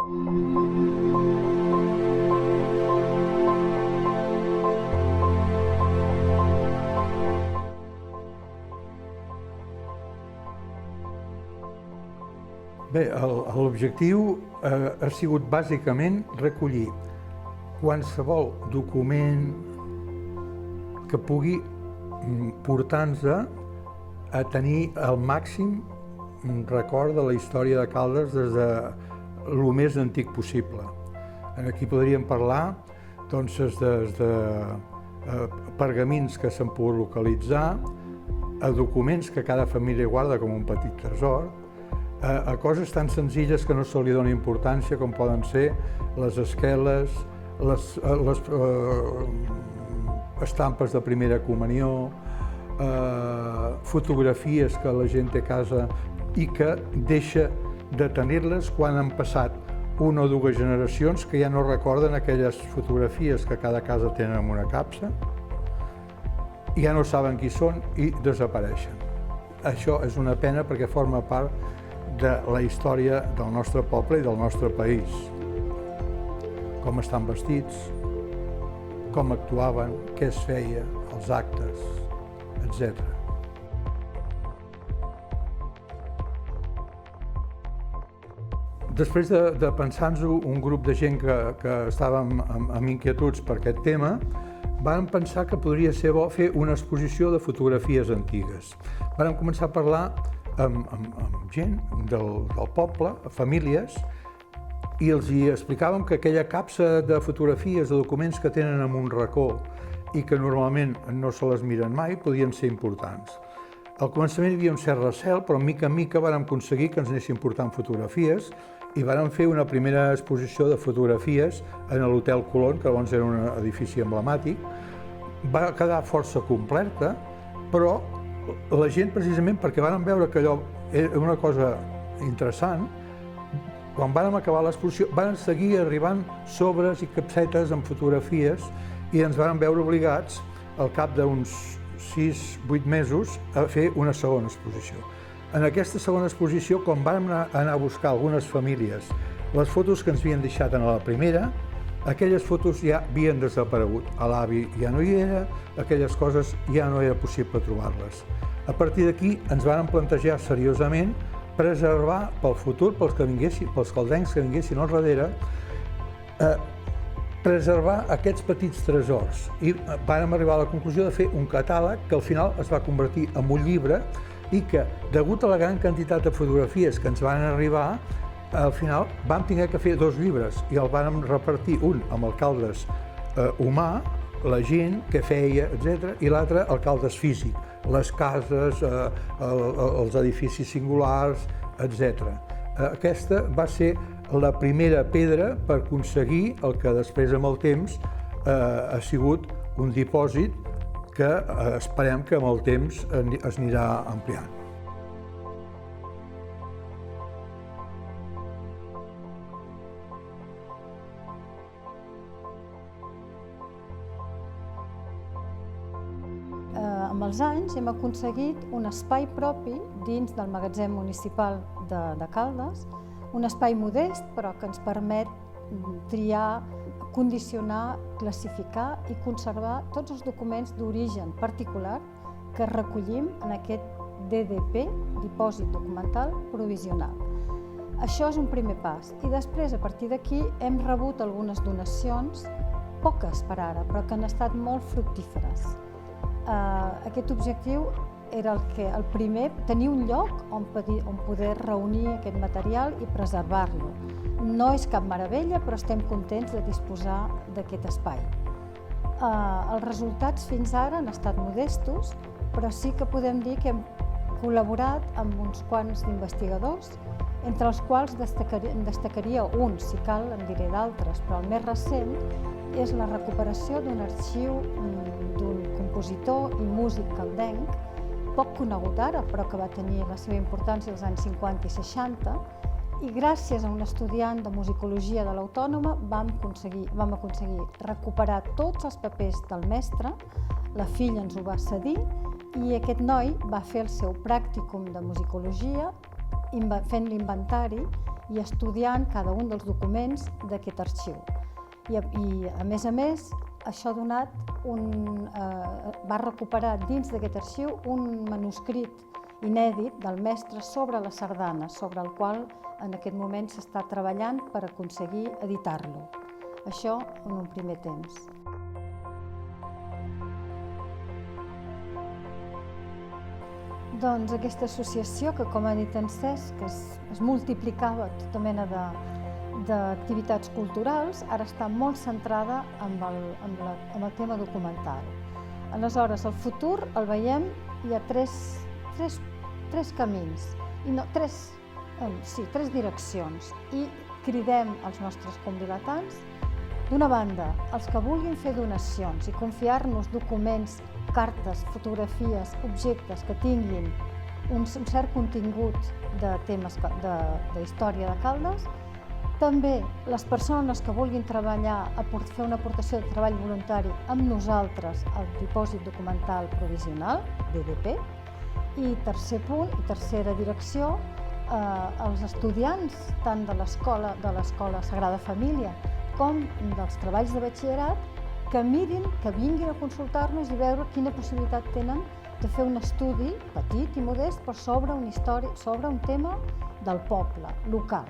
Bé, l'objectiu ha sigut bàsicament recollir qualsevol document que pugui portar-nos a tenir el màxim record de la història de Caldes des de el més antic possible. Aquí podríem parlar doncs, des de pergamins que s'han pogut localitzar, a documents que cada família guarda com un petit tresor, a coses tan senzilles que no se li dona importància com poden ser les esqueles, les estampes de primera comunió, fotografies que la gent té a casa i que deixa de tenir-les quan han passat una o dues generacions que ja no recorden aquelles fotografies que cada casa tenen en una capsa, ja no saben qui són i desapareixen. Això és una pena perquè forma part de la història del nostre poble i del nostre país. Com estan vestits, com actuaven, què es feia, els actes, etc. Després de pensar-nos-ho, un grup de gent que estàvem amb inquietuds per aquest tema, vam pensar que podria ser bo fer una exposició de fotografies antigues. Vam començar a parlar amb gent del poble, famílies, i els hi explicàvem que aquella capsa de fotografies, de documents que tenen en un racó i que normalment no se les miren mai, podien ser importants. Al començament hi havia un cert recel, però mica en mica vàrem aconseguir que ens anessin portant fotografies i vàrem fer una primera exposició de fotografies en l'Hotel Colón, que llavors era un edifici emblemàtic. Va quedar força completa, però la gent, precisament perquè vàrem veure que allò era una cosa interessant, quan vàrem acabar l'exposició, van seguir arribant sobres i capsetes amb fotografies i ens vàrem veure obligats, al cap d'uns 6-8 mesos, a fer una segona exposició. En aquesta segona exposició, quan vàrem anar a buscar algunes famílies les fotos que ens havien deixat en la primera, aquelles fotos ja havien desaparegut. L'avi ja no hi era, aquelles coses ja no era possible trobar-les. A partir d'aquí ens vàrem plantejar seriosament preservar pel futur, pels caldencs que vinguessin al darrere, preservar aquests petits tresors. I vàrem arribar a la conclusió de fer un catàleg que al final es va convertir en un llibre i que, degut a la gran quantitat de fotografies que ens van arribar, al final vam haver de fer 2 llibres i el vàrem repartir, un amb el Caldes humà, la gent, què feia, etc., i l'altre el Caldes físic, les cases, els edificis singulars, etc. Aquesta va ser la primera pedra per aconseguir el que després, amb el temps, ha sigut un dipòsit que esperem que amb el temps es anirà ampliant. Amb els anys hem aconseguit un espai propi dins del magatzem municipal de Caldes, un espai modest però que ens permet triar, condicionar, classificar i conservar tots els documents d'origen particular que recollim en aquest DDP, Dipòsit Documental Provisional. Això és un primer pas i després, a partir d'aquí, hem rebut algunes donacions, poques per ara, però que han estat molt fructíferes. Aquest objectiu era el primer, tenir un lloc on poder reunir aquest material i preservar-lo. No és cap meravella, però estem contents de disposar d'aquest espai. Els resultats fins ara han estat modestos, però sí que podem dir que hem col·laborat amb uns quants d'investigadors, entre els quals destacaria un, si cal en diré d'altres, però el més recent és la recuperació d'un arxiu d'un compositor i músic caldenc, poc conegut ara, però que va tenir la seva importància als anys 50 i 60, i gràcies a un estudiant de musicologia de l'Autònoma vam aconseguir recuperar tots els papers del mestre, la filla ens ho va cedir, i aquest noi va fer el seu pràcticum de musicologia fent l'inventari i estudiant cada un dels documents d'aquest arxiu. I a més, això ha donat va recuperar dins d'aquest arxiu un manuscrit inèdit del mestre sobre la sardana, sobre el qual en aquest moment s'està treballant per aconseguir editar-lo. Això en un primer temps. Doncs aquesta associació, que com ha dit en Cesc, es multiplicava tota mena d'activitats culturals, ara està molt centrada en el tema documental. Aleshores, el futur el veiem, hi ha tres camins, tres direccions, i cridem als nostres convidatants, d'una banda, els que vulguin fer donacions i confiar-nos documents, cartes, fotografies, objectes que tinguin un cert contingut de temes de història de Caldes. També les persones que vulguin treballar, fer una aportació de treball voluntari amb nosaltres al Dipòsit Documental Provisional, DDP. I tercer punt, i tercera direcció, els estudiants tant de l'Escola Sagrada Família com dels treballs de batxillerat, que mirin, que vinguin a consultar-nos i veure quina possibilitat tenen de fer un estudi petit i modest però sobre una història, sobre un tema del poble, local.